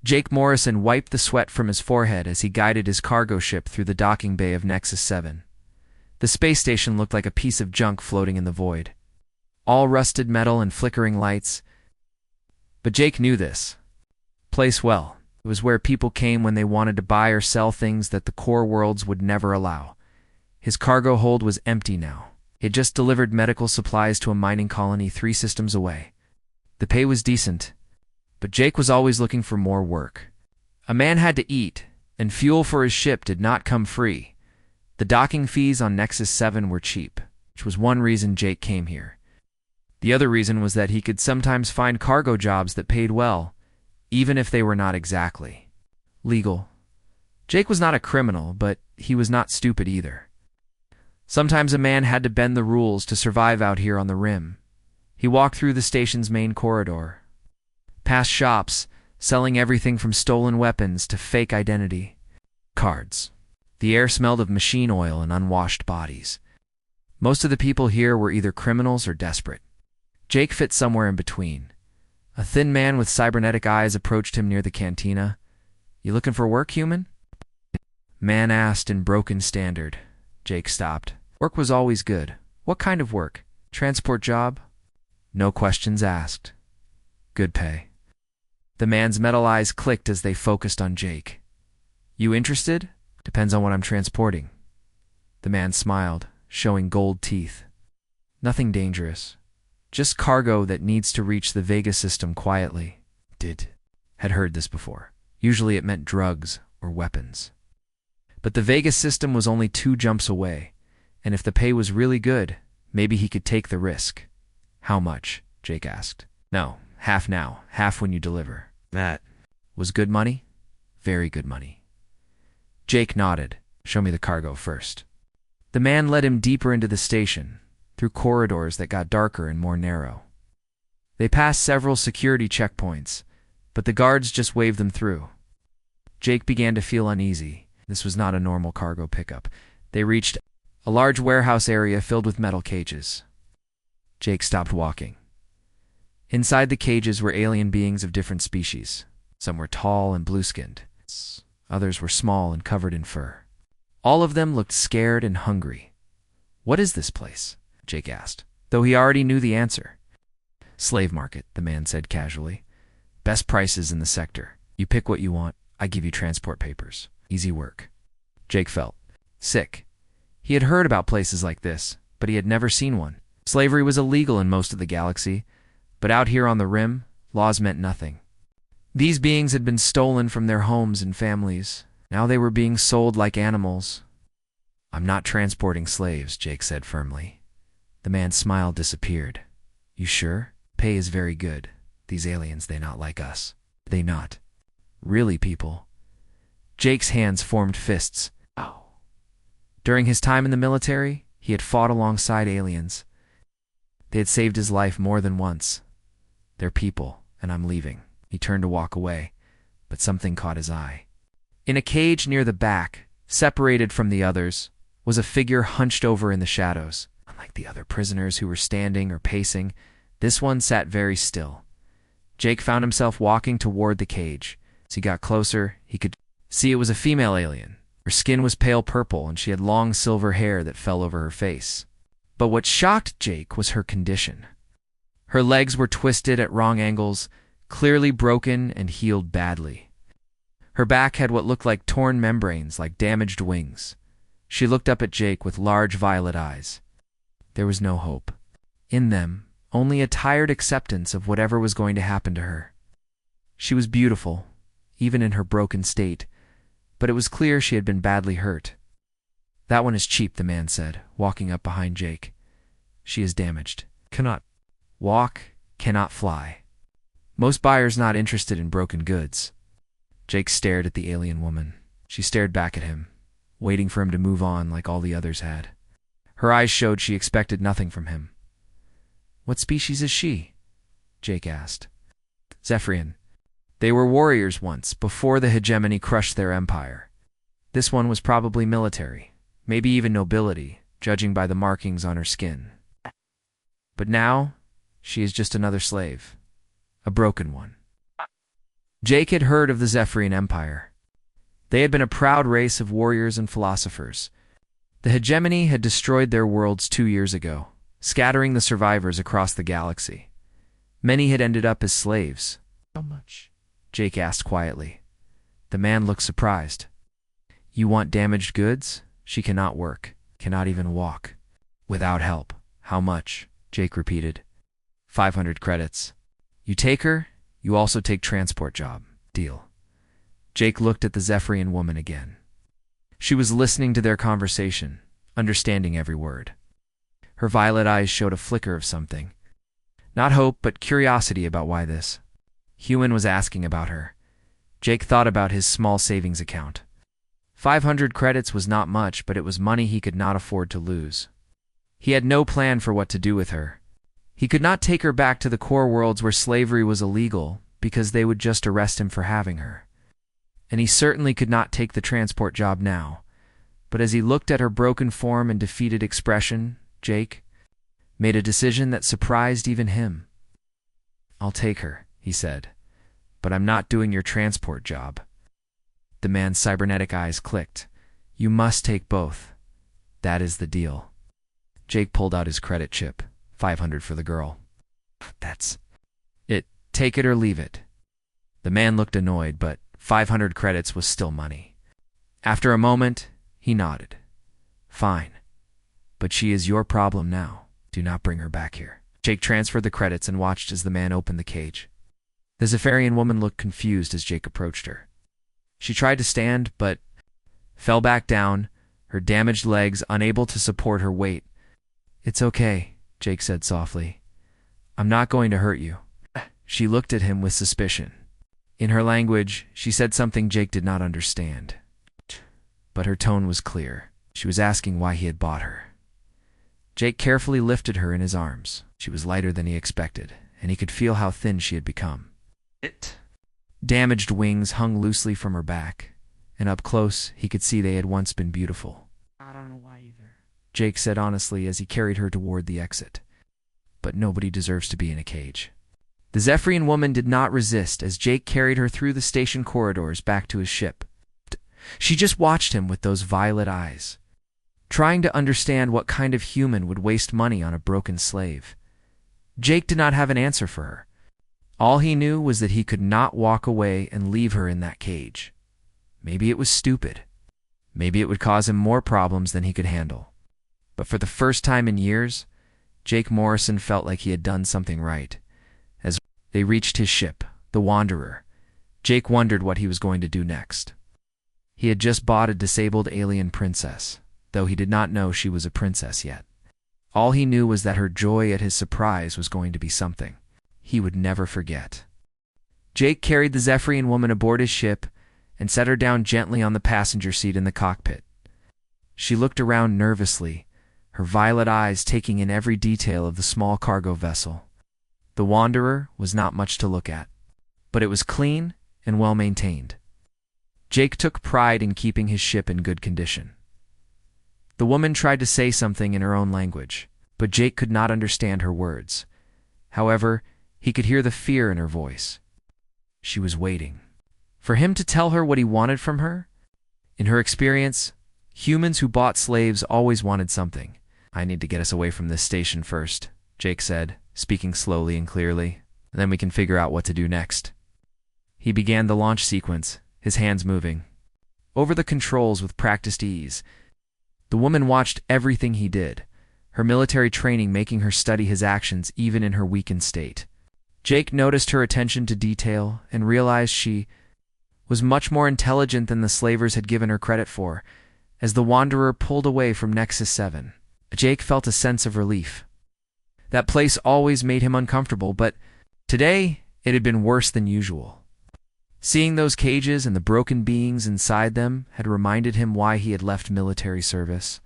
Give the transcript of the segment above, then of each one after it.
Jake Morrison wiped the sweat from his forehead as he guided his cargo ship through the docking bay of Nexus 7. The space station looked like a piece of junk floating in the void. All rusted metal and flickering lights. But Jake knew this place well. It was where people came when they wanted to buy or sell things that the core worlds would never allow. His cargo hold was empty now. It just delivered medical supplies to a mining colony 3 systems away. The pay was decent, but Jake was always looking for more work. A man had to eat, and fuel for his ship did not come free. The docking fees on Nexus 7 were cheap, which was one reason Jake came here. The other reason was that he could sometimes find cargo jobs that paid well, even if they were not exactly legal. Jake was not a criminal, but he was not stupid either. Sometimes a man had to bend the rules to survive out here on the rim. He walked through the station's main corridor, past shops, selling everything from stolen weapons to fake identity cards. The air smelled of machine oil and unwashed bodies. Most of the people here were either criminals or desperate. Jake fit somewhere in between. A thin man with cybernetic eyes approached him near the cantina. "You looking for work, human?" Man asked in broken standard. Jake stopped. Work was always good. What kind of work? Transport job? No questions asked. Good pay. The man's metal eyes clicked as they focused on Jake. You interested? Depends on what I'm transporting. The man smiled, showing gold teeth. Nothing dangerous. Just cargo that needs to reach the Vega system quietly. Had heard this before. Usually it meant drugs or weapons. But the Vega system was only 2 jumps away, and if the pay was really good, maybe he could take the risk. How much? Jake asked. No, half now, half when you deliver. That was good money? Very good money. Jake nodded. Show me the cargo first. The man led him deeper into the station, through corridors that got darker and more narrow. They passed several security checkpoints, but the guards just waved them through. Jake began to feel uneasy. This was not a normal cargo pickup. They reached a large warehouse area filled with metal cages. Jake stopped walking. Inside the cages were alien beings of different species. Some were tall and blue-skinned. Others were small and covered in fur. All of them looked scared and hungry. What is this place? Jake asked, though he already knew the answer. Slave market, the man said casually. Best prices in the sector. You pick what you want. I give you transport papers. Easy work. Jake felt sick. He had heard about places like this, but he had never seen one. Slavery was illegal in most of the galaxy, but out here on the rim, laws meant nothing. These beings had been stolen from their homes and families. Now they were being sold like animals. I'm not transporting slaves, Jake said firmly. The man's smile disappeared. You sure? Pay is very good. These aliens, they not like us. They not. Really, people. Jake's hands formed fists. Ow. During his time in the military, he had fought alongside aliens. They had saved his life more than once. They're people, and I'm leaving. He turned to walk away, but something caught his eye. In a cage near the back, separated from the others, was a figure hunched over in the shadows. Unlike the other prisoners who were standing or pacing, this one sat very still. Jake found himself walking toward the cage. As he got closer, he could see it was a female alien. Her skin was pale purple, and she had long silver hair that fell over her face. But what shocked Jake was her condition. Her legs were twisted at wrong angles, clearly broken and healed badly. Her back had what looked like torn membranes, like damaged wings. She looked up at Jake with large violet eyes. There was no hope. In them, only a tired acceptance of whatever was going to happen to her. She was beautiful, even in her broken state, but it was clear she had been badly hurt. That one is cheap, the man said, walking up behind Jake. She is damaged. Cannot walk, cannot fly. Most buyers not interested in broken goods. Jake stared at the alien woman. She stared back at him, waiting for him to move on like all the others had. Her eyes showed she expected nothing from him. What species is she? Jake asked. Zephyrian. They were warriors once, before the hegemony crushed their empire. This one was probably military, maybe even nobility, judging by the markings on her skin. But now, she is just another slave. A broken one. Jake had heard of the Zephyrian Empire. They had been a proud race of warriors and philosophers. The hegemony had destroyed their worlds 2 years ago, scattering the survivors across the galaxy. Many had ended up as slaves. "How much?" Jake asked quietly. The man looked surprised. "You want damaged goods? She cannot work, cannot even walk. Without help." "How much?" Jake repeated. 500 credits. You take her, you also take transport job. Deal. Jake looked at the Zephyrian woman again. She was listening to their conversation, understanding every word. Her violet eyes showed a flicker of something. Not hope, but curiosity about why this human was asking about her. Jake thought about his small savings account. 500 credits was not much, but it was money he could not afford to lose. He had no plan for what to do with her. He could not take her back to the core worlds where slavery was illegal, because they would just arrest him for having her. And he certainly could not take the transport job now. But as he looked at her broken form and defeated expression, Jake made a decision that surprised even him. "I'll take her," he said, "but I'm not doing your transport job." The man's cybernetic eyes clicked. "You must take both. That is the deal." Jake pulled out his credit chip. 500 for the girl. "That's it. Take it or leave it." The man looked annoyed, but 500 credits was still money. After a moment, he nodded. "Fine. But she is your problem now. Do not bring her back here." Jake transferred the credits and watched as the man opened the cage. The Zephyrian woman looked confused as Jake approached her. She tried to stand, but fell back down, her damaged legs unable to support her weight. "It's okay," Jake said softly. "I'm not going to hurt you." She looked at him with suspicion. In her language, she said something Jake did not understand. But her tone was clear. She was asking why he had bought her. Jake carefully lifted her in his arms. She was lighter than he expected, and he could feel how thin she had become. Damaged wings hung loosely from her back, and up close he could see they had once been beautiful. "I don't know why either," Jake said honestly as he carried her toward the exit. But nobody deserves to be in a cage. The Zephyrian woman did not resist as Jake carried her through the station corridors back to his ship. She just watched him with those violet eyes, trying to understand what kind of human would waste money on a broken slave. Jake did not have an answer for her. All he knew was that he could not walk away and leave her in that cage. Maybe it was stupid. Maybe it would cause him more problems than he could handle. But for the first time in years, Jake Morrison felt like he had done something right. As they reached his ship, the Wanderer, Jake wondered what he was going to do next. He had just bought a disabled alien princess, though he did not know she was a princess yet. All he knew was that her joy at his surprise was going to be something he would never forget. Jake carried the Zephyrian woman aboard his ship and set her down gently on the passenger seat in the cockpit. She looked around nervously, her violet eyes taking in every detail of the small cargo vessel. The Wanderer was not much to look at, but it was clean and well maintained. Jake took pride in keeping his ship in good condition. The woman tried to say something in her own language, but Jake could not understand her words. However, he could hear the fear in her voice. She was waiting for him to tell her what he wanted from her. In her experience, humans who bought slaves always wanted something. "I need to get us away from this station first," Jake said, speaking slowly and clearly. "Then we can figure out what to do next." He began the launch sequence, his hands moving over the controls with practiced ease. The woman watched everything he did, her military training making her study his actions even in her weakened state. Jake noticed her attention to detail and realized she was much more intelligent than the slavers had given her credit for. As the Wanderer pulled away from Nexus 7, Jake felt a sense of relief. That place always made him uncomfortable, but today it had been worse than usual. Seeing those cages and the broken beings inside them had reminded him why he had left military service.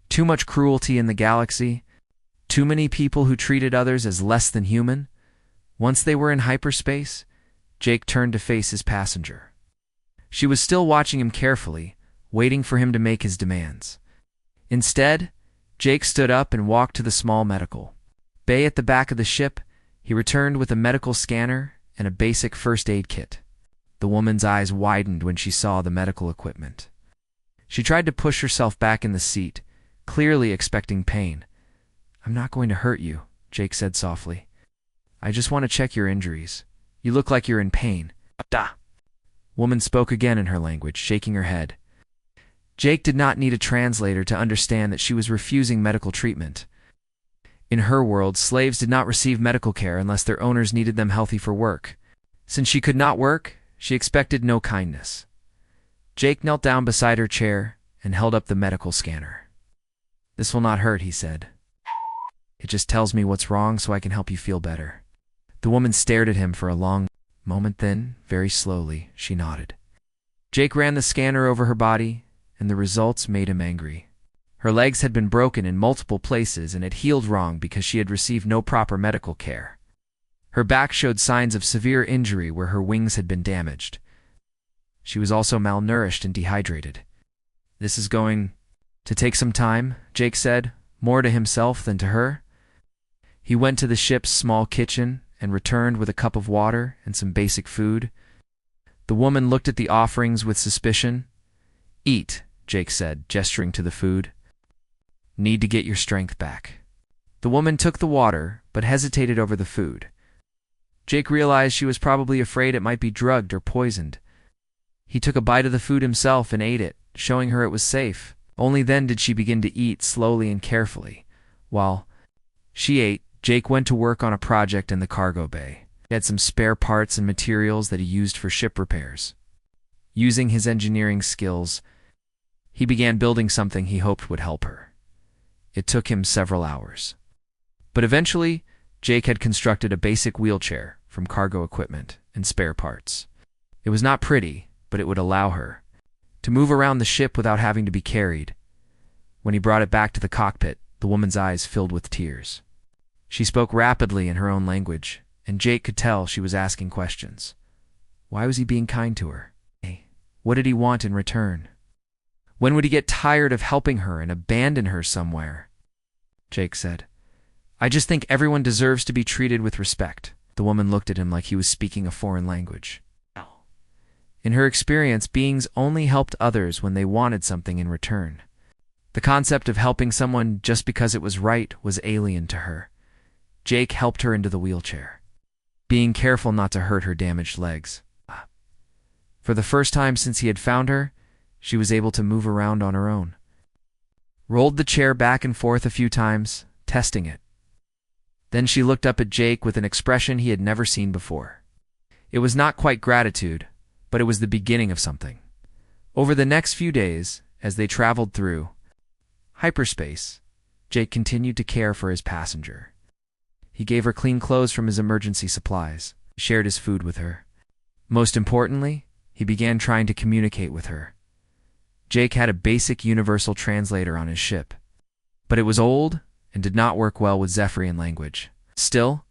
Too much cruelty in the galaxy, too many people who treated others as less than human. Once they were in hyperspace, Jake turned to face his passenger. She was still watching him carefully, waiting for him to make his demands. Instead, Jake stood up and walked to the small medical bay at the back of the ship. He returned with a medical scanner and a basic first aid kit. The woman's eyes widened when she saw the medical equipment. She tried to push herself back in the seat, clearly expecting pain. "I'm not going to hurt you," Jake said softly. "I just want to check your injuries. You look like you're in pain." "Da." Woman spoke again in her language, shaking her head. Jake did not need a translator to understand that she was refusing medical treatment. In her world, slaves did not receive medical care unless their owners needed them healthy for work. Since she could not work, she expected no kindness. Jake knelt down beside her chair and held up the medical scanner. "This will not hurt," he said. "It just tells me what's wrong so I can help you feel better." The woman stared at him for a long moment, then, very slowly, she nodded. Jake ran the scanner over her body, and the results made him angry. Her legs had been broken in multiple places and had healed wrong because she had received no proper medical care. Her back showed signs of severe injury where her wings had been damaged. She was also malnourished and dehydrated. "This is going to take some time," Jake said, more to himself than to her. He went to the ship's small kitchen and returned with a cup of water and some basic food. The woman looked at the offerings with suspicion. "Eat," Jake said, gesturing to the food. "Need to get your strength back." The woman took the water, but hesitated over the food. Jake realized she was probably afraid it might be drugged or poisoned. He took a bite of the food himself and ate it, showing her it was safe. Only then did she begin to eat slowly and carefully. While she ate, Jake went to work on a project in the cargo bay. He had some spare parts and materials that he used for ship repairs. Using his engineering skills, he began building something he hoped would help her. It took him several hours. But eventually, Jake had constructed a basic wheelchair from cargo equipment and spare parts. It was not pretty, but it would allow her to move around the ship without having to be carried. When he brought it back to the cockpit, the woman's eyes filled with tears. She spoke rapidly in her own language, and Jake could tell she was asking questions. Why was he being kind to her? What did he want in return? When would he get tired of helping her and abandon her somewhere? Jake said, "I just think everyone deserves to be treated with respect." The woman looked at him like he was speaking a foreign language. In her experience, beings only helped others when they wanted something in return. The concept of helping someone just because it was right was alien to her. Jake helped her into the wheelchair, being careful not to hurt her damaged legs. For the first time since he had found her, she was able to move around on her own. Rolled the chair back and forth a few times, testing it. Then she looked up at Jake with an expression he had never seen before. It was not quite gratitude, but it was the beginning of something. Over the next few days, as they traveled through hyperspace, Jake continued to care for his passenger. He gave her clean clothes from his emergency supplies, shared his food with her. Most importantly, he began trying to communicate with her. Jake had a basic universal translator on his ship, but it was old and did not work well with Zephyrian language. Still,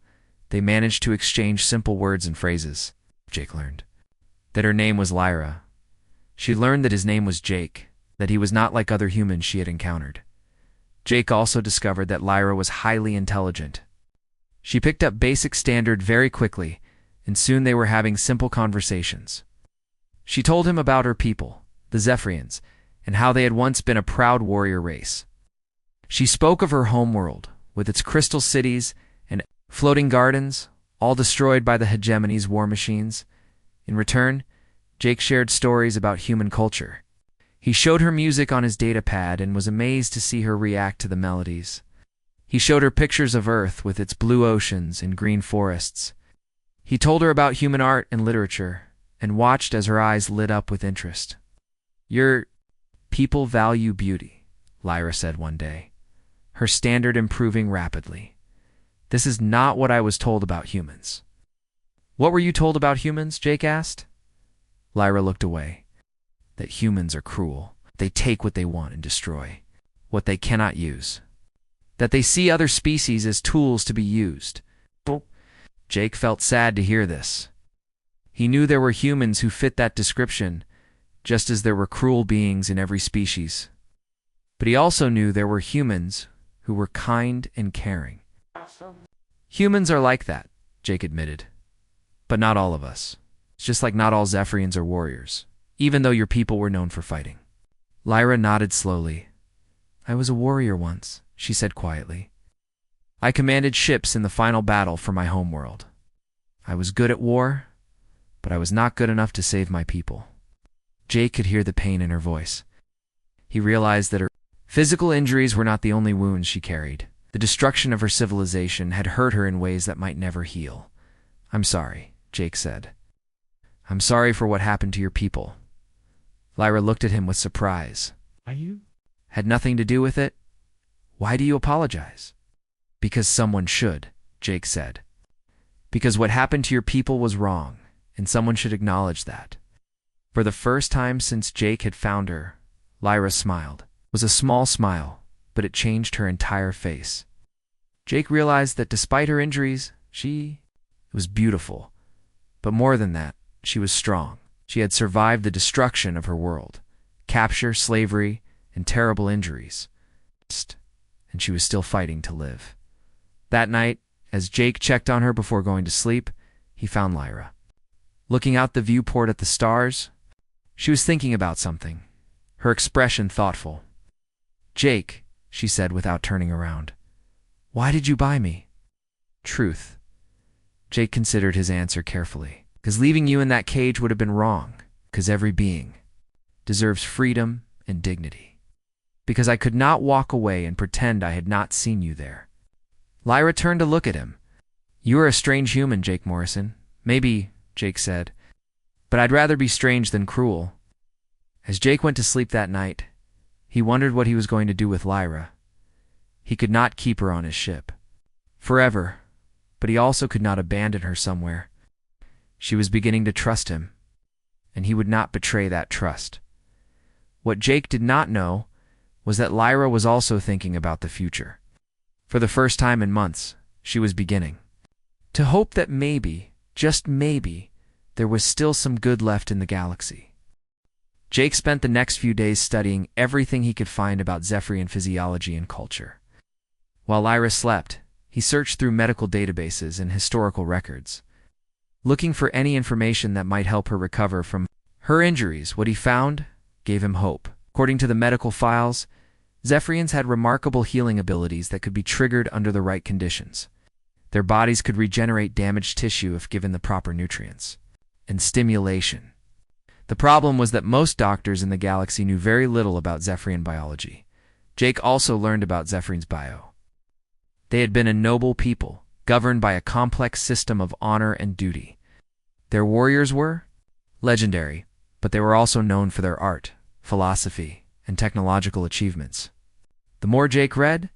they managed to exchange simple words and phrases. Jake learned that her name was Lyra. She learned that his name was Jake, that he was not like other humans she had encountered. Jake also discovered that Lyra was highly intelligent. She picked up basic standard very quickly, and soon they were having simple conversations. She told him about her people, the Zephyrians, and how they had once been a proud warrior race. She spoke of her homeworld, with its crystal cities and floating gardens, all destroyed by the hegemony's war machines. In return, Jake shared stories about human culture. He showed her music on his datapad and was amazed to see her react to the melodies. He showed her pictures of Earth with its blue oceans and green forests. He told her about human art and literature, and watched as her eyes lit up with interest. "Your people value beauty," Lyra said one day, her standard improving rapidly. "This is not what I was told about humans." "What were you told about humans?" Jake asked. Lyra looked away. "That humans are cruel. They take what they want and destroy what they cannot use. That they see other species as tools to be used." Jake felt sad to hear this. He knew there were humans who fit that description, just as there were cruel beings in every species. But he also knew there were humans who were kind and caring. "Humans are like that," Jake admitted. "But not all of us." It's just like not all Zephyrians are warriors, even though your people were known for fighting. Lyra nodded slowly. I was a warrior once, she said quietly. I commanded ships in the final battle for my homeworld. I was good at war, but I was not good enough to save my people. Jake could hear the pain in her voice. He realized that her physical injuries were not the only wounds she carried. The destruction of her civilization had hurt her in ways that might never heal. I'm sorry, Jake said. I'm sorry for what happened to your people. Lyra looked at him with surprise. Are you? Had nothing to do with it? Why do you apologize? Because someone should, Jake said. Because what happened to your people was wrong, and someone should acknowledge that. For the first time since Jake had found her, Lyra smiled. It was a small smile, but it changed her entire face. Jake realized that despite her injuries, she was beautiful. But more than that, she was strong. She had survived the destruction of her world, capture, slavery, and terrible injuries. And she was still fighting to live. That night, as Jake checked on her before going to sleep, he found Lyra. Looking out the viewport at the stars, she was thinking about something, her expression thoughtful. Jake, she said without turning around, why did you buy me? Truth. Jake considered his answer carefully. Because leaving you in that cage would have been wrong. Because every being deserves freedom and dignity. Because I could not walk away and pretend I had not seen you there. Lyra turned to look at him. You are a strange human, Jake Morrison. Maybe, Jake said. But I'd rather be strange than cruel. As Jake went to sleep that night, he wondered what he was going to do with Lyra. He could not keep her on his ship forever, but he also could not abandon her somewhere. She was beginning to trust him, and he would not betray that trust. What Jake did not know was that Lyra was also thinking about the future. For the first time in months, she was beginning to hope that maybe, just maybe, there was still some good left in the galaxy. Jake spent the next few days studying everything he could find about Zephyrian physiology and culture. While Lyra slept, he searched through medical databases and historical records, looking for any information that might help her recover from her injuries. What he found gave him hope. According to the medical files, Zephyrians had remarkable healing abilities that could be triggered under the right conditions. Their bodies could regenerate damaged tissue if given the proper nutrients and stimulation. The problem was that most doctors in the galaxy knew very little about Zephyrian biology. Jake also learned about Zephyrians' bio. They had been a noble people, governed by a complex system of honor and duty. Their warriors were legendary, but they were also known for their art, philosophy, and technological achievements. The more Jake read,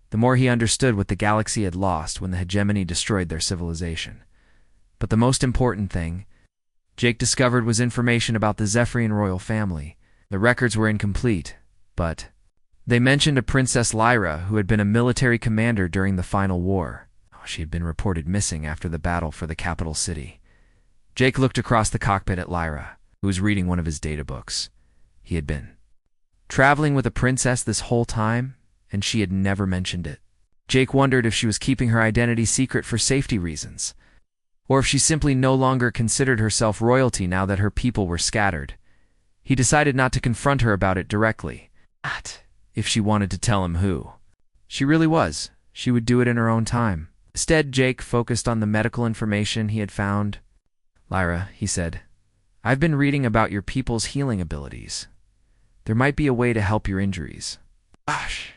the more he understood what the galaxy had lost when the hegemony destroyed their civilization. But the most important thing Jake discovered was information about the Zephyrian royal family. The records were incomplete, but they mentioned a Princess Lyra who had been a military commander during the final war. She had been reported missing after the battle for the capital city. Jake looked across the cockpit at Lyra, who was reading one of his data books. He had been traveling with a princess this whole time, and she had never mentioned it. Jake wondered if she was keeping her identity secret for safety reasons, or if she simply no longer considered herself royalty now that her people were scattered. He decided not to confront her about it directly. If she wanted to tell him who she really was, she would do it in her own time. Instead, Jake focused on the medical information he had found. Lyra, he said, I've been reading about your people's healing abilities. There might be a way to help your injuries. Gosh.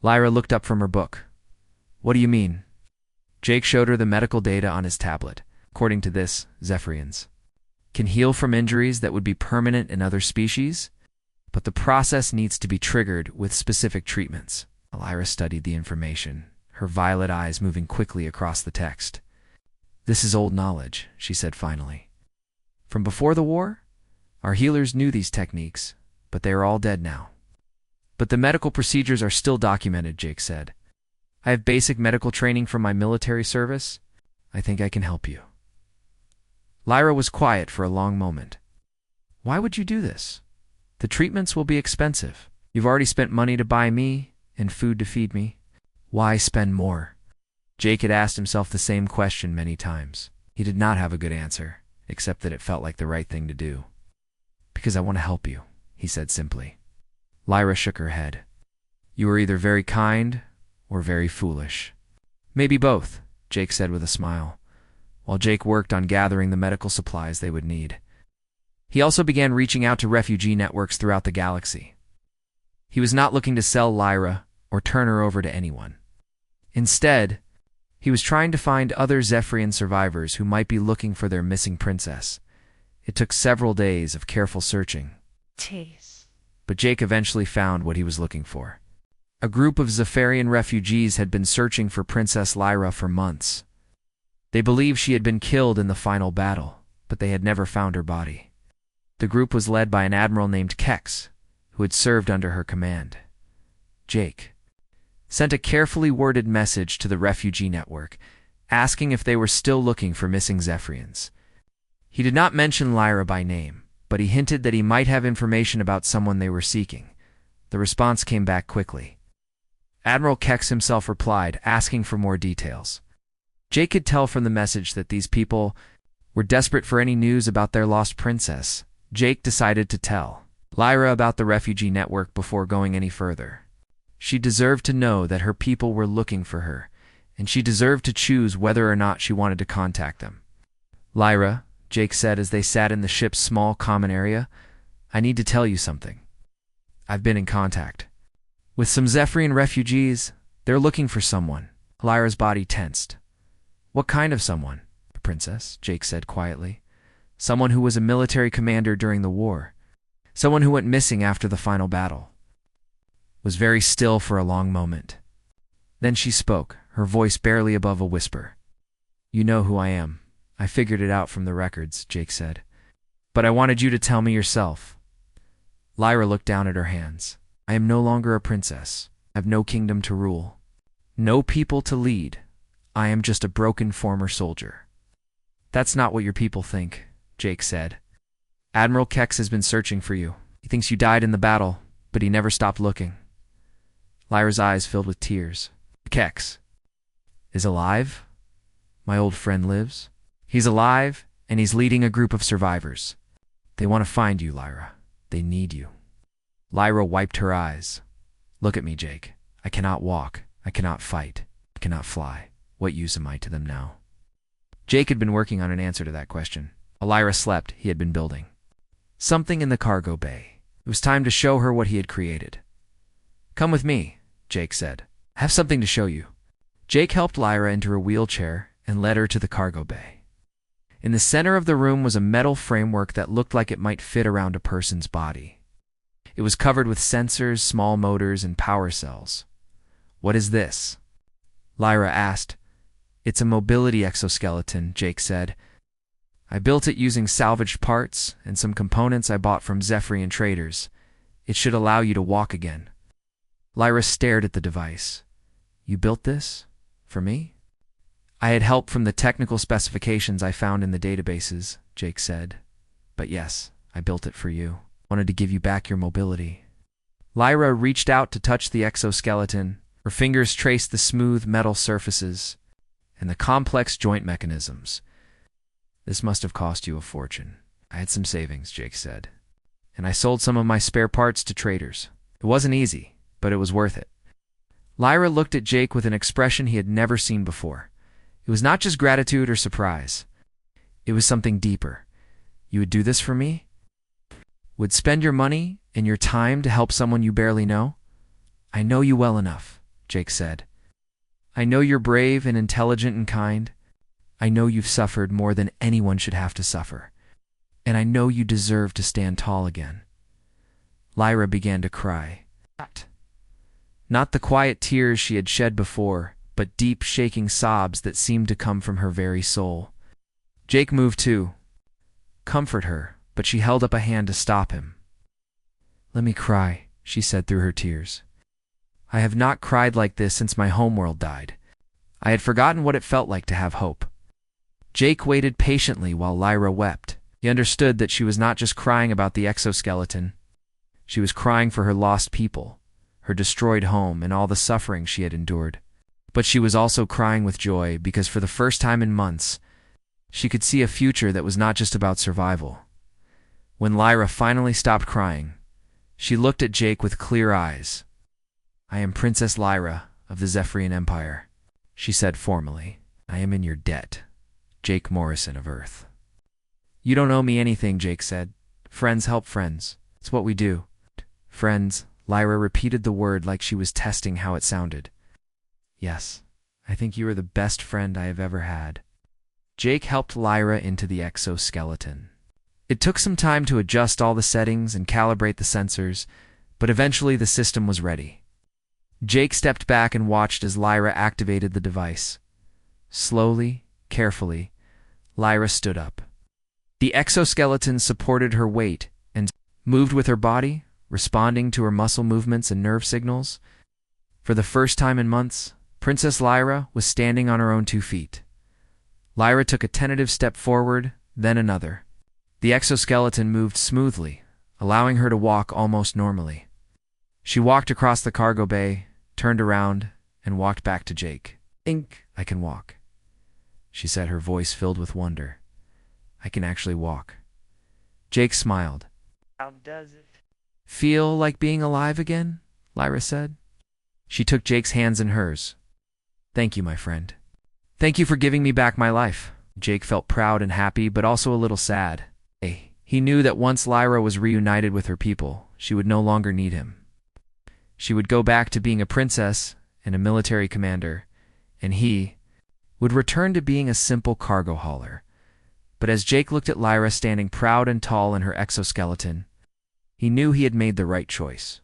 Lyra looked up from her book. What do you mean? Jake showed her the medical data on his tablet. According to this, Zephyrians can heal from injuries that would be permanent in other species, but the process needs to be triggered with specific treatments. Lyra studied the information, her violet eyes moving quickly across the text. This is old knowledge, she said finally. From before the war, our healers knew these techniques, but they are all dead now. But the medical procedures are still documented, Jake said. I have basic medical training from my military service. I think I can help you. Lyra was quiet for a long moment. Why would you do this? The treatments will be expensive. You've already spent money to buy me and food to feed me. Why spend more? Jake had asked himself the same question many times. He did not have a good answer, except that it felt like the right thing to do. "Because I want to help you," he said simply. Lyra shook her head. "You are either very kind or very foolish." "Maybe both," Jake said with a smile, while Jake worked on gathering the medical supplies they would need. He also began reaching out to refugee networks throughout the galaxy. He was not looking to sell Lyra or turn her over to anyone. Instead, he was trying to find other Zephyrian survivors who might be looking for their missing princess. It took several days of careful searching, but Jake eventually found what he was looking for. A group of Zephyrian refugees had been searching for Princess Lyra for months. They believed she had been killed in the final battle, but they had never found her body. The group was led by an admiral named Kex, who had served under her command. Jake sent a carefully worded message to the refugee network, asking if they were still looking for missing Zephyrians. He did not mention Lyra by name, but he hinted that he might have information about someone they were seeking. The response came back quickly. Admiral Kex himself replied, asking for more details. Jake could tell from the message that these people were desperate for any news about their lost princess. Jake decided to tell Lyra about the refugee network before going any further. She deserved to know that her people were looking for her, and she deserved to choose whether or not she wanted to contact them. "Lyra," Jake said as they sat in the ship's small common area, "I need to tell you something. I've been in contact with some Zephyrian refugees. They're looking for someone." Lyra's body tensed. "What kind of someone?" "A princess," Jake said quietly. "Someone who was a military commander during the war. Someone who went missing after the final battle." Was very still for a long moment. Then she spoke, her voice barely above a whisper. "You know who I am. I figured it out from the records," Jake said. "But I wanted you to tell me yourself." Lyra looked down at her hands. "I am no longer a princess. I have no kingdom to rule. No people to lead. I am just a broken former soldier." "That's not what your people think," Jake said. "Admiral Kex has been searching for you. He thinks you died in the battle, but he never stopped looking." Lyra's eyes filled with tears. "Kex is alive? My old friend lives?" "He's alive, and he's leading a group of survivors. They want to find you, Lyra. They need you." Lyra wiped her eyes. "Look at me, Jake. I cannot walk. I cannot fight. I cannot fly. What use am I to them now?" Jake had been working on an answer to that question. While Lyra slept, he had been building something in the cargo bay. It was time to show her what he had created. "Come with me," Jake said. "I have something to show you." Jake helped Lyra into her wheelchair and led her to the cargo bay. In the center of the room was a metal framework that looked like it might fit around a person's body. It was covered with sensors, small motors, and power cells. "What is this?" Lyra asked. "It's a mobility exoskeleton," Jake said. "I built it using salvaged parts and some components I bought from Zephyrian traders. It should allow you to walk again." Lyra stared at the device. "You built this? For me?" "I had help from the technical specifications I found in the databases," Jake said. "But yes, I built it for you. Wanted to give you back your mobility." Lyra reached out to touch the exoskeleton. Her fingers traced the smooth metal surfaces and the complex joint mechanisms. "This must have cost you a fortune." "I had some savings," Jake said, "and I sold some of my spare parts to traders. It wasn't easy, but it was worth it." Lyra looked at Jake with an expression he had never seen before. It was not just gratitude or surprise. It was something deeper. "You would do this for me? Would spend your money and your time to help someone you barely know?" "I know you well enough," Jake said. "I know you're brave and intelligent and kind. I know you've suffered more than anyone should have to suffer. And I know you deserve to stand tall again." Lyra began to cry. Not the quiet tears she had shed before, but deep, shaking sobs that seemed to come from her very soul. Jake moved to comfort her, but she held up a hand to stop him. "Let me cry," she said through her tears. "I have not cried like this since my homeworld died. I had forgotten what it felt like to have hope." Jake waited patiently while Lyra wept. He understood that she was not just crying about the exoskeleton. She was crying for her lost people, her destroyed home, and all the suffering she had endured. But she was also crying with joy because for the first time in months, She could see a future that was not just about survival. When Lyra finally stopped crying, she looked at Jake with clear eyes. "I am Princess Lyra of the Zephyrian Empire," she said formally. "I am in your debt, Jake Morrison of Earth." "You don't owe me anything," Jake said. "Friends help friends. It's what we do." "Friends," Lyra repeated the word like she was testing how it sounded. "Yes, I think you are the best friend I have ever had." Jake helped Lyra into the exoskeleton. It took some time to adjust all the settings and calibrate the sensors, but eventually the system was ready. Jake stepped back and watched as Lyra activated the device. Slowly, carefully, Lyra stood up. The exoskeleton supported her weight and moved with her body, responding to her muscle movements and nerve signals. For the first time in months, Princess Lyra was standing on her own 2 feet. Lyra took a tentative step forward, then another. The exoskeleton moved smoothly, allowing her to walk almost normally. She walked across the cargo bay, turned around, and walked back to Jake. "I can walk," she said, her voice filled with wonder. "I can actually walk." Jake smiled. "How does it "Feel like being alive again?" Lyra said. She took Jake's hands in hers. "Thank you, my friend. Thank you for giving me back my life." Jake felt proud and happy, but also a little sad. He knew that once Lyra was reunited with her people, she would no longer need him. She would go back to being a princess and a military commander, and he would return to being a simple cargo hauler. But as Jake looked at Lyra standing proud and tall in her exoskeleton, he knew he had made the right choice.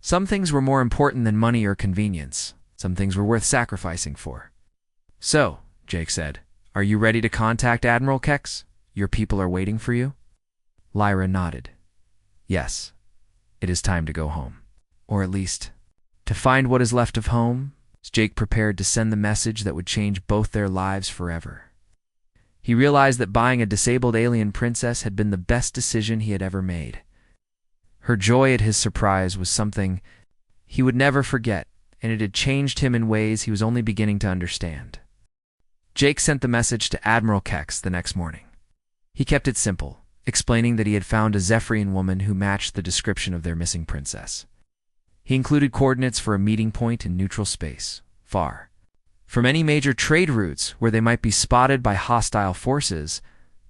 Some things were more important than money or convenience. Some things were worth sacrificing for. "So," Jake said, "are you ready to contact Admiral Kex? Your people are waiting for you?" Lyra nodded. "Yes, it is time to go home. Or at least, to find what is left of home." Jake prepared to send the message that would change both their lives forever. He realized that buying a disabled alien princess had been the best decision he had ever made. Her joy at his surprise was something he would never forget, and it had changed him in ways he was only beginning to understand. Jake sent the message to Admiral Kex the next morning. He kept it simple, explaining that he had found a Zephyrian woman who matched the description of their missing princess. He included coordinates for a meeting point in neutral space, far from any major trade routes where they might be spotted by hostile forces.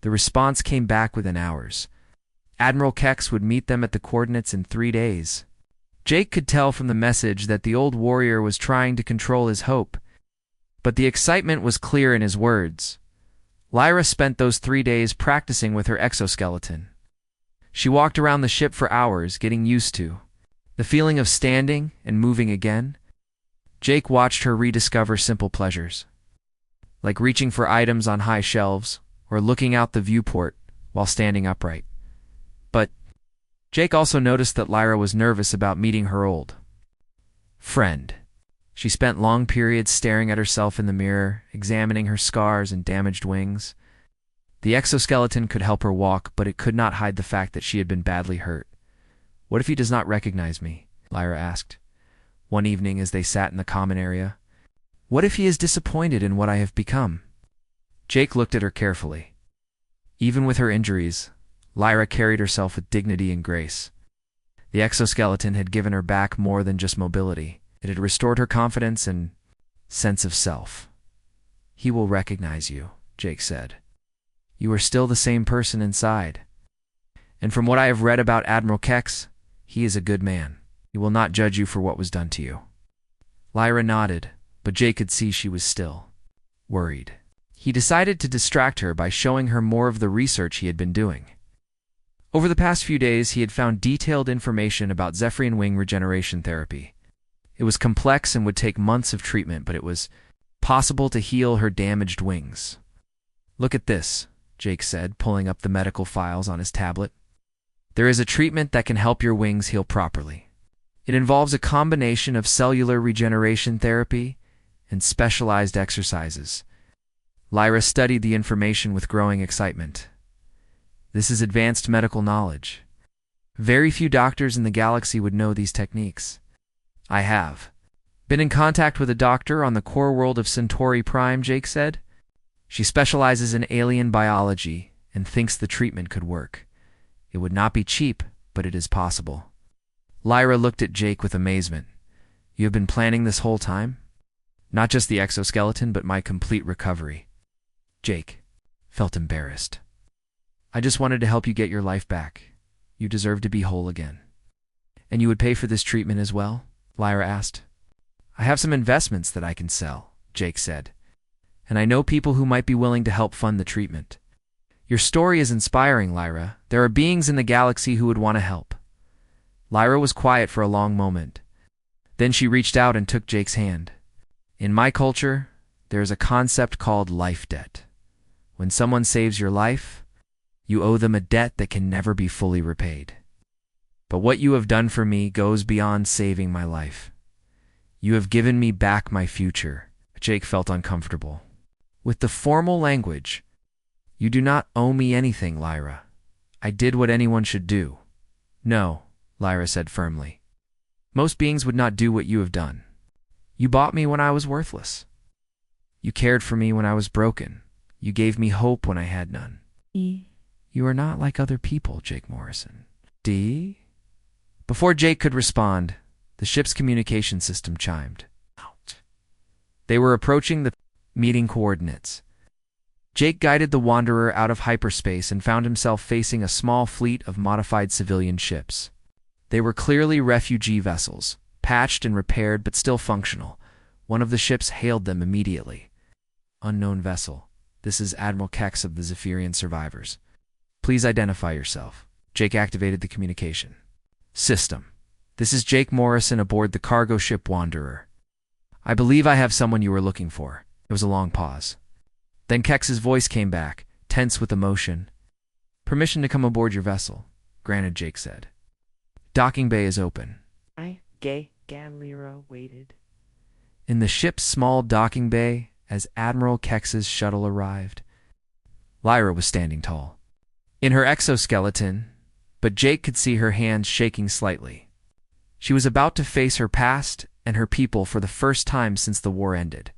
The response came back within hours. Admiral Kex would meet them at the coordinates in 3 days. Jake could tell from the message that the old warrior was trying to control his hope, but the excitement was clear in his words. Lyra spent those 3 days practicing with her exoskeleton. She walked around the ship for hours, getting used to the feeling of standing and moving again. Jake watched her rediscover simple pleasures, like reaching for items on high shelves or looking out the viewport while standing upright. But Jake also noticed that Lyra was nervous about meeting her old friend. She spent long periods staring at herself in the mirror, examining her scars and damaged wings. The exoskeleton could help her walk, but it could not hide the fact that she had been badly hurt. "What if he does not recognize me?" Lyra asked, one evening as they sat in the common area. "What if he is disappointed in what I have become?" Jake looked at her carefully. Even with her injuries, Lyra carried herself with dignity and grace. The exoskeleton had given her back more than just mobility. It had restored her confidence and sense of self. "He will recognize you," Jake said. "You are still the same person inside. And from what I have read about Admiral Kex, he is a good man. He will not judge you for what was done to you." Lyra nodded, but Jake could see she was still worried. He decided to distract her by showing her more of the research he had been doing. Over the past few days, he had found detailed information about Zephyrian wing regeneration therapy. It was complex and would take months of treatment, but it was possible to heal her damaged wings. "Look at this," Jake said, pulling up the medical files on his tablet. "There is a treatment that can help your wings heal properly. It involves a combination of cellular regeneration therapy and specialized exercises." Lyra studied the information with growing excitement. This is advanced medical knowledge. Very few doctors in the galaxy would know these techniques. "I have been in contact with a doctor on the core world of Centauri Prime," Jake said. She specializes in alien biology and thinks the treatment could work. It would not be cheap, but it is possible. Lyra looked at Jake with amazement. You have been planning this whole time? Not just the exoskeleton, but my complete recovery. Jake felt embarrassed. I just wanted to help you get your life back. You deserve to be whole again. And you would pay for this treatment as well? Lyra asked. I have some investments that I can sell, Jake said. And I know people who might be willing to help fund the treatment. Your story is inspiring, Lyra. There are beings in the galaxy who would want to help. Lyra was quiet for a long moment. Then she reached out and took Jake's hand. In my culture, there is a concept called life debt. When someone saves your life, you owe them a debt that can never be fully repaid. But what you have done for me goes beyond saving my life. You have given me back my future. Jake felt uncomfortable. With the formal language, you do not owe me anything, Lyra. I did what anyone should do. No, Lyra said firmly. Most beings would not do what you have done. You bought me when I was worthless. You cared for me when I was broken. You gave me hope when I had none. You are not like other people, Jake Morrison. D? Before Jake could respond, the ship's communication system chimed out. They were approaching the meeting coordinates. Jake guided the Wanderer out of hyperspace and found himself facing a small fleet of modified civilian ships. They were clearly refugee vessels, patched and repaired but still functional. One of the ships hailed them immediately. Unknown vessel. This is Admiral Kex of the Zephyrian survivors. Please identify yourself. Jake activated the communication system. This is Jake Morrison aboard the cargo ship Wanderer. I believe I have someone you were looking for. There was a long pause. Then Kex's voice came back, tense with emotion. Permission to come aboard your vessel. Granted, Jake said. Docking bay is open. Galera waited. In the ship's small docking bay, as Admiral Kex's shuttle arrived, Lyra was standing tall. In her exoskeleton, but Jake could see her hands shaking slightly. She was about to face her past and her people for the first time since the war ended.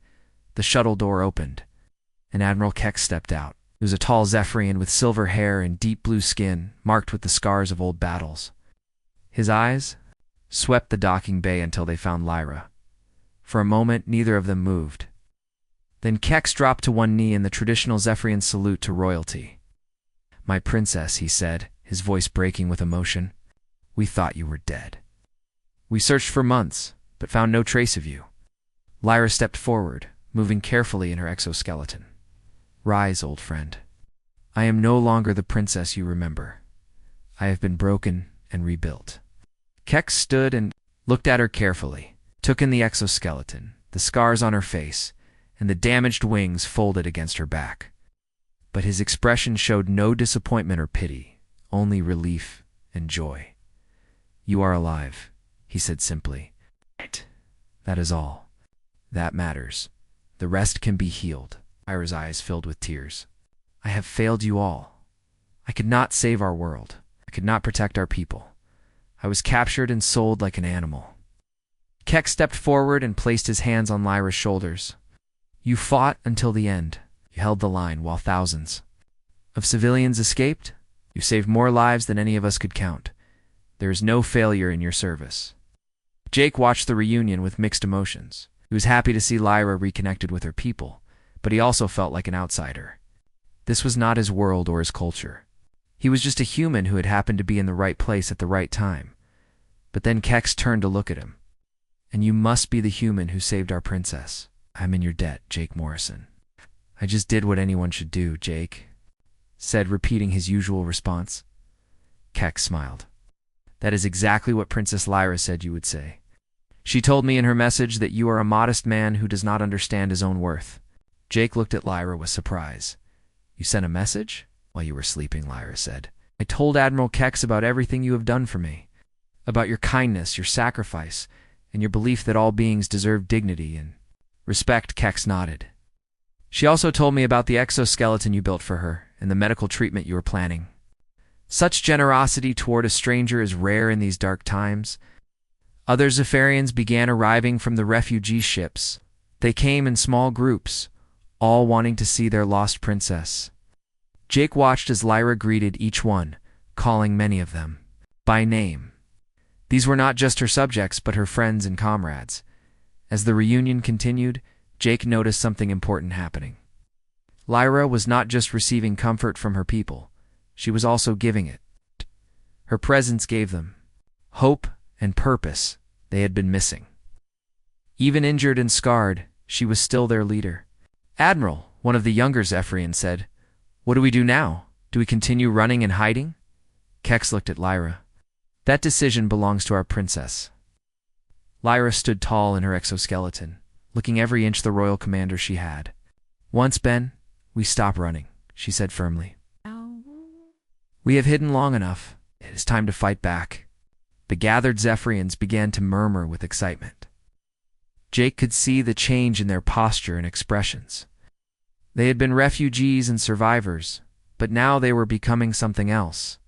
The shuttle door opened, and Admiral Kex stepped out. He was a tall Zephyrian with silver hair and deep blue skin, marked with the scars of old battles. His eyes swept the docking bay until they found Lyra. For a moment, neither of them moved. Then Kex dropped to one knee in the traditional Zephyrian salute to royalty. My princess, he said, his voice breaking with emotion. We thought you were dead. We searched for months, but found no trace of you. Lyra stepped forward, moving carefully in her exoskeleton. Rise, old friend. I am no longer the princess you remember. I have been broken and rebuilt. Kex stood and looked at her carefully, took in the exoskeleton, the scars on her face, and the damaged wings folded against her back. But his expression showed no disappointment or pity, only relief and joy. You are alive, he said simply. That is all. That matters. The rest can be healed. Lyra's eyes filled with tears. I have failed you all. I could not save our world. I could not protect our people. I was captured and sold like an animal. Kex stepped forward and placed his hands on Lyra's shoulders. You fought until the end. You held the line while thousands of civilians escaped. You saved more lives than any of us could count. There is no failure in your service. Jake watched the reunion with mixed emotions. He was happy to see Lyra reconnected with her people, but he also felt like an outsider. This was not his world or his culture. He was just a human who had happened to be in the right place at the right time. But then Kex turned to look at him. And you must be the human who saved our princess. I'm in your debt, Jake Morrison. I just did what anyone should do, Jake said, repeating his usual response. Kex smiled. That is exactly what Princess Lyra said you would say. She told me in her message that you are a modest man who does not understand his own worth. Jake looked at Lyra with surprise. You sent a message? While you were sleeping, Lyra said. I told Admiral Kex about everything you have done for me, about your kindness, your sacrifice, and your belief that all beings deserve dignity and respect. Kex nodded. She also told me about the exoskeleton you built for her and the medical treatment you were planning. Such generosity toward a stranger is rare in these dark times. Other Zephyrians began arriving from the refugee ships. They came in small groups, all wanting to see their lost princess. Jake watched as Lyra greeted each one, calling many of them by name. These were not just her subjects, but her friends and comrades. As the reunion continued, Jake noticed something important happening. Lyra was not just receiving comfort from her people, she was also giving it. Her presence gave them hope and purpose they had been missing. Even injured and scarred, she was still their leader. "Admiral," one of the younger Zephyrians said, "what do we do now? Do we continue running and hiding?" Kex looked at Lyra. "That decision belongs to our princess." Lyra stood tall in her exoskeleton, looking every inch the royal commander she had. "Once, Ben, we stop running," she said firmly. "We have hidden long enough. It is time to fight back." The gathered Zephyrians began to murmur with excitement. Jake could see the change in their posture and expressions. They had been refugees and survivors, but now they were becoming something else.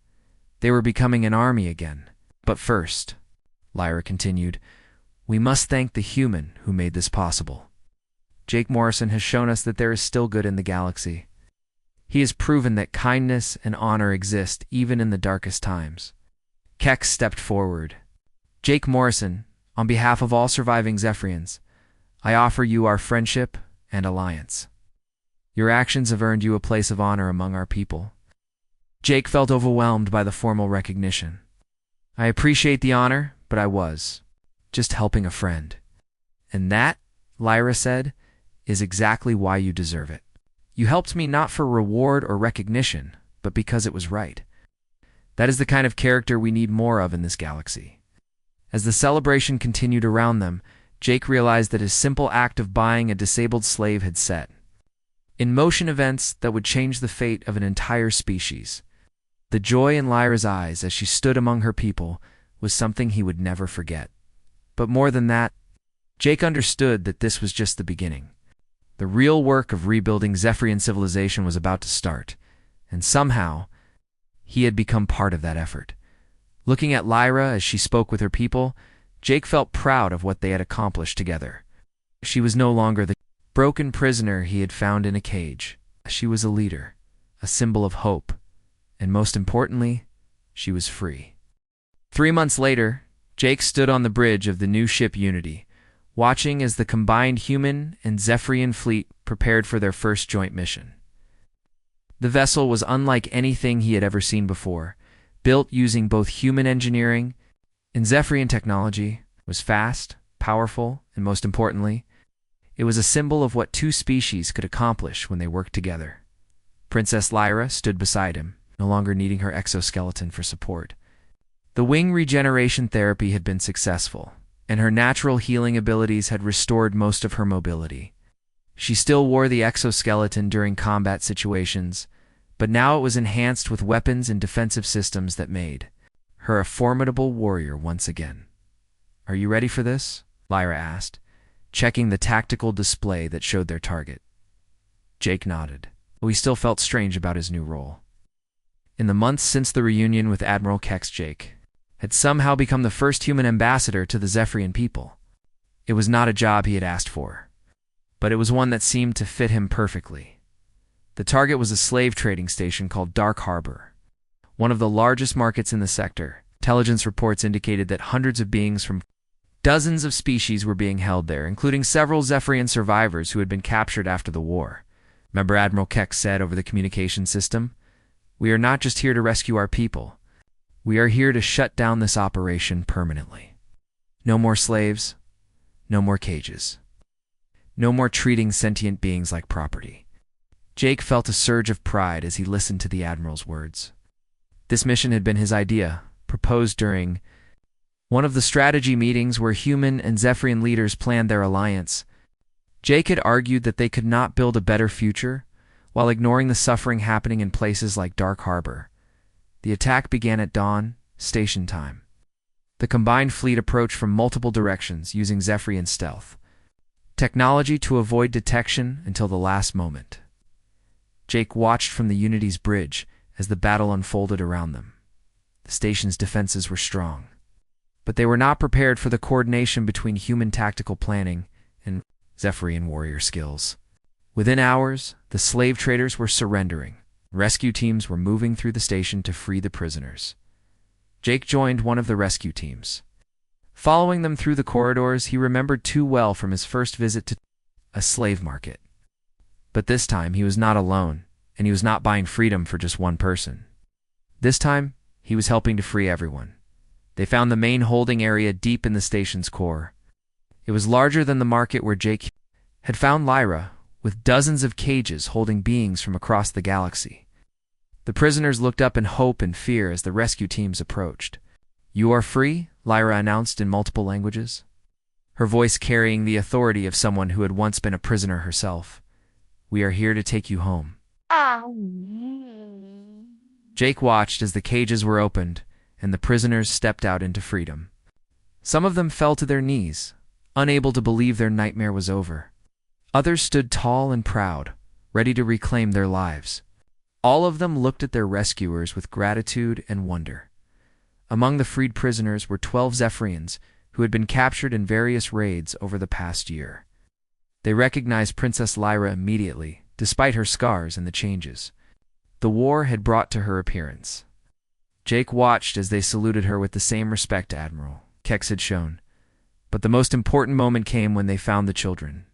They were becoming an army again. "But first," Lyra continued, "we must thank the human who made this possible. Jake Morrison has shown us that there is still good in the galaxy. He has proven that kindness and honor exist even in the darkest times." Kex stepped forward. "Jake Morrison, on behalf of all surviving Zephyrians, I offer you our friendship and alliance. Your actions have earned you a place of honor among our people." Jake felt overwhelmed by the formal recognition. "I appreciate the honor, but I was just helping a friend. And that," Lyra said, "is exactly why you deserve it. You helped me not for reward or recognition, but because it was right. That is the kind of character we need more of in this galaxy." As the celebration continued around them, Jake realized that his simple act of buying a disabled slave had set in motion events that would change the fate of an entire species. The joy in Lyra's eyes as she stood among her people was something he would never forget. But more than that, Jake understood that this was just the beginning. The real work of rebuilding Zephyrian civilization was about to start, and somehow, he had become part of that effort. Looking at Lyra as she spoke with her people, Jake felt proud of what they had accomplished together. She was no longer the broken prisoner he had found in a cage. She was a leader, a symbol of hope, and most importantly, she was free. 3 months later, Jake stood on the bridge of the new ship Unity, watching as the combined human and Zephyrian fleet prepared for their first joint mission. The vessel was unlike anything he had ever seen before. Built using both human engineering and Zephyrian technology, was fast, powerful, and most importantly, it was a symbol of what two species could accomplish when they worked together. Princess Lyra stood beside him, no longer needing her exoskeleton for support. The wing regeneration therapy had been successful, and her natural healing abilities had restored most of her mobility. She still wore the exoskeleton during combat situations, but now it was enhanced with weapons and defensive systems that made her a formidable warrior once again. "Are you ready for this?" Lyra asked, checking the tactical display that showed their target. Jake nodded, though he still felt strange about his new role. In the months since the reunion with Admiral Kex, Jake had somehow become the first human ambassador to the Zephyrian people. It was not a job he had asked for, but it was one that seemed to fit him perfectly. The target was a slave trading station called Dark Harbor, one of the largest markets in the sector. Intelligence reports indicated that hundreds of beings from dozens of species were being held there, including several Zephyrian survivors who had been captured after the war. Remember, Admiral Kex said over the communication system, "We are not just here to rescue our people. We are here to shut down this operation permanently. No more slaves, no more cages, no more treating sentient beings like property." Jake felt a surge of pride as he listened to the Admiral's words. This mission had been his idea, proposed during one of the strategy meetings where human and Zephyrian leaders planned their alliance. Jake had argued that they could not build a better future while ignoring the suffering happening in places like Dark Harbor. The attack began at dawn, station time. The combined fleet approached from multiple directions using Zephyrian stealth technology to avoid detection until the last moment. Jake watched from the Unity's bridge as the battle unfolded around them. The station's defenses were strong, but they were not prepared for the coordination between human tactical planning and Zephyrian warrior skills. Within hours, the slave traders were surrendering. Rescue teams were moving through the station to free the prisoners. Jake joined one of the rescue teams. Following them through the corridors, he remembered too well from his first visit to a slave market. But this time, he was not alone, and he was not buying freedom for just one person. This time, he was helping to free everyone. They found the main holding area deep in the station's core. It was larger than the market where Jake had found Lyra, with dozens of cages holding beings from across the galaxy. The prisoners looked up in hope and fear as the rescue teams approached. "You are free," Lyra announced in multiple languages, her voice carrying the authority of someone who had once been a prisoner herself. "We are here to take you home." Jake watched as the cages were opened and the prisoners stepped out into freedom. Some of them fell to their knees, unable to believe their nightmare was over. Others stood tall and proud, ready to reclaim their lives. All of them looked at their rescuers with gratitude and wonder. Among the freed prisoners were 12 Zephyrians who had been captured in various raids over the past year. They recognized Princess Lyra immediately, despite her scars and the changes the war had brought to her appearance. Jake watched as they saluted her with the same respect Admiral Kex had shown. But the most important moment came when they found the children.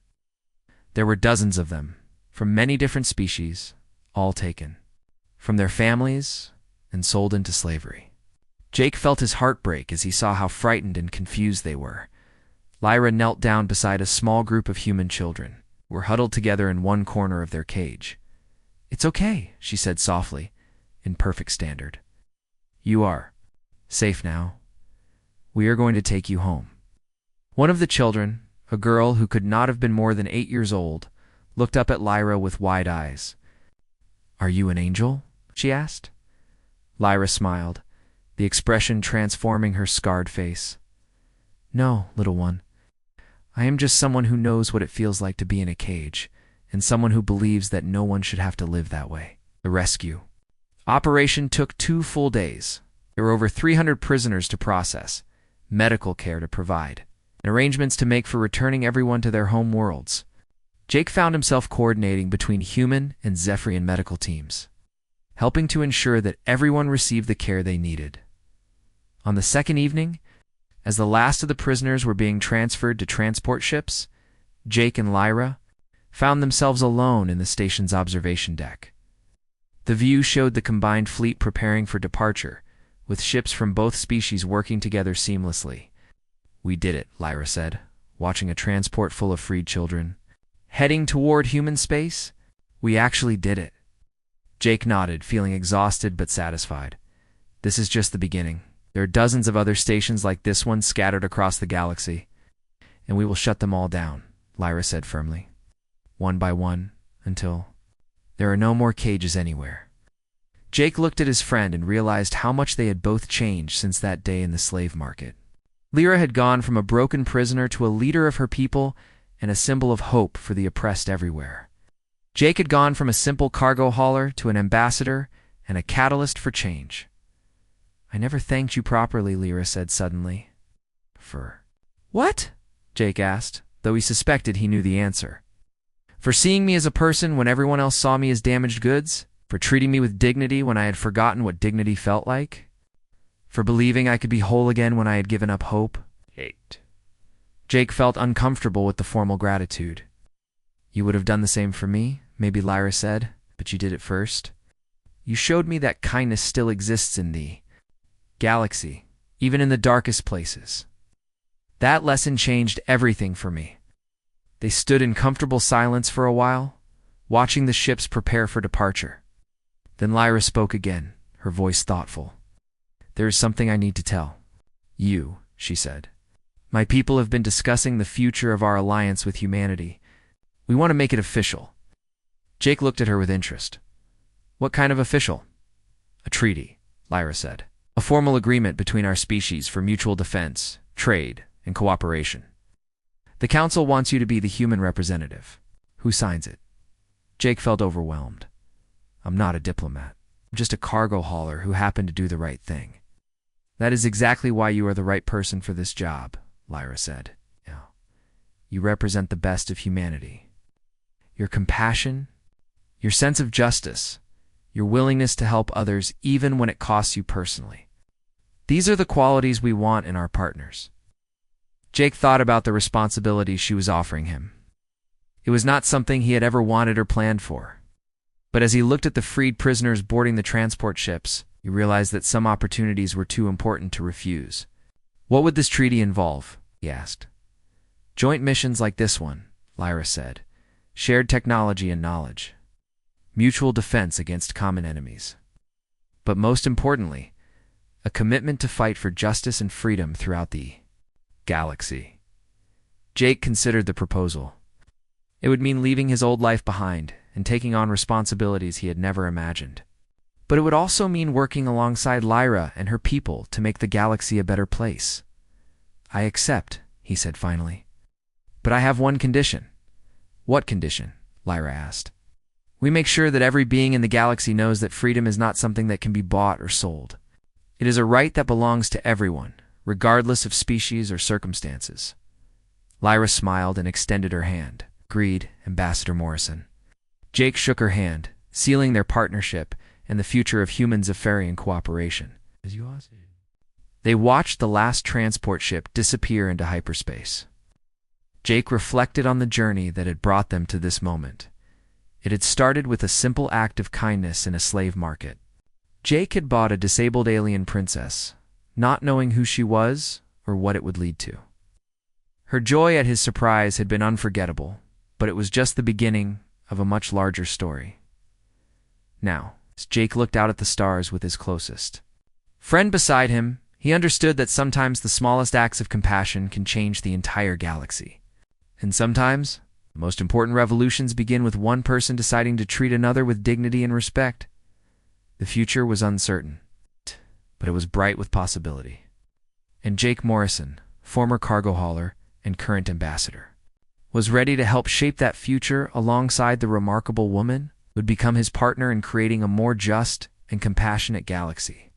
There were dozens of them, from many different species, all taken from their families and sold into slavery. Jake felt his heart break as he saw how frightened and confused they were. Lyra knelt down beside a small group of human children, who were huddled together in one corner of their cage. "It's okay," she said softly, in perfect standard. "You are safe now. We are going to take you home." One of the children, a girl who could not have been more than 8 years old, looked up at Lyra with wide eyes. "Are you an angel?" she asked. Lyra smiled, the expression transforming her scarred face. "No, little one. I am just someone who knows what it feels like to be in a cage, and someone who believes that no one should have to live that way." The rescue operation took 2 full days. There were over 300 prisoners to process, medical care to provide, and arrangements to make for returning everyone to their home worlds. Jake found himself coordinating between human and Zephyrian medical teams, helping to ensure that everyone received the care they needed. On the second evening, as the last of the prisoners were being transferred to transport ships, Jake and Lyra found themselves alone in the station's observation deck. The view showed the combined fleet preparing for departure, with ships from both species working together seamlessly. "We did it," Lyra said, watching a transport full of freed children. "Heading toward human space? We actually did it." Jake nodded, feeling exhausted but satisfied. "This is just the beginning. There are dozens of other stations like this one scattered across the galaxy, and we will shut them all down," Lyra said firmly. "One by one, until there are no more cages anywhere." Jake looked at his friend and realized how much they had both changed since that day in the slave market. Lyra had gone from a broken prisoner to a leader of her people and a symbol of hope for the oppressed everywhere. Jake had gone from a simple cargo hauler to an ambassador and a catalyst for change. "I never thanked you properly," Lyra said suddenly. "For what?" Jake asked, though he suspected he knew the answer. "For seeing me as a person when everyone else saw me as damaged goods? For treating me with dignity when I had forgotten what dignity felt like? For believing I could be whole again when I had given up hope?" Jake felt uncomfortable with the formal gratitude. "You would have done the same for me," maybe Lyra said, "but you did it first. You showed me that kindness still exists in the galaxy, even in the darkest places. That lesson changed everything for me." They stood in comfortable silence for a while, watching the ships prepare for departure. Then Lyra spoke again, her voice thoughtful. "There is something I need to tell you," she said. "My people have been discussing the future of our alliance with humanity. We want to make it official." Jake looked at her with interest. "What kind of official?" "A treaty," Lyra said. "A formal agreement between our species for mutual defense, trade, and cooperation. The Council wants you to be the human representative. Who signs it?" Jake felt overwhelmed. "I'm not a diplomat. I'm just a cargo hauler who happened to do the right thing." "That is exactly why you are the right person for this job," Lyra said. "You represent the best of humanity. your compassion, your sense of justice, your willingness to help others even when it costs you personally. These are the qualities we want in our partners. Jake thought about the responsibility she was offering him. It was not something he had ever wanted or planned for. But as he looked at the freed prisoners boarding the transport ships, he realized that some opportunities were too important to refuse. What would this treaty involve? He asked. Joint missions like this one, Lyra said. Shared technology and knowledge. Mutual defense against common enemies. But most importantly, a commitment to fight for justice and freedom throughout the galaxy. Jake considered the proposal. It would mean leaving his old life behind and taking on responsibilities he had never imagined. But it would also mean working alongside Lyra and her people to make the galaxy a better place. I accept, he said finally. But I have one condition. What condition? Lyra asked. We make sure that every being in the galaxy knows that freedom is not something that can be bought or sold. It is a right that belongs to everyone, regardless of species or circumstances. Lyra smiled and extended her hand. Agreed, Ambassador Morrison. Jake shook her hand, sealing their partnership and the future of human-Zephyrian cooperation. They watched the last transport ship disappear into hyperspace. Jake reflected on the journey that had brought them to this moment. It had started with a simple act of kindness in a slave market. Jake had bought a disabled alien princess, not knowing who she was or what it would lead to. Her joy at his surprise had been unforgettable, but it was just the beginning of a much larger story. Now, as Jake looked out at the stars with his closest friend beside him, he understood that sometimes the smallest acts of compassion can change the entire galaxy. And sometimes, the most important revolutions begin with one person deciding to treat another with dignity and respect. The future was uncertain, but it was bright with possibility. And Jake Morrison, former cargo hauler and current ambassador, was ready to help shape that future alongside the remarkable woman who would become his partner in creating a more just and compassionate galaxy.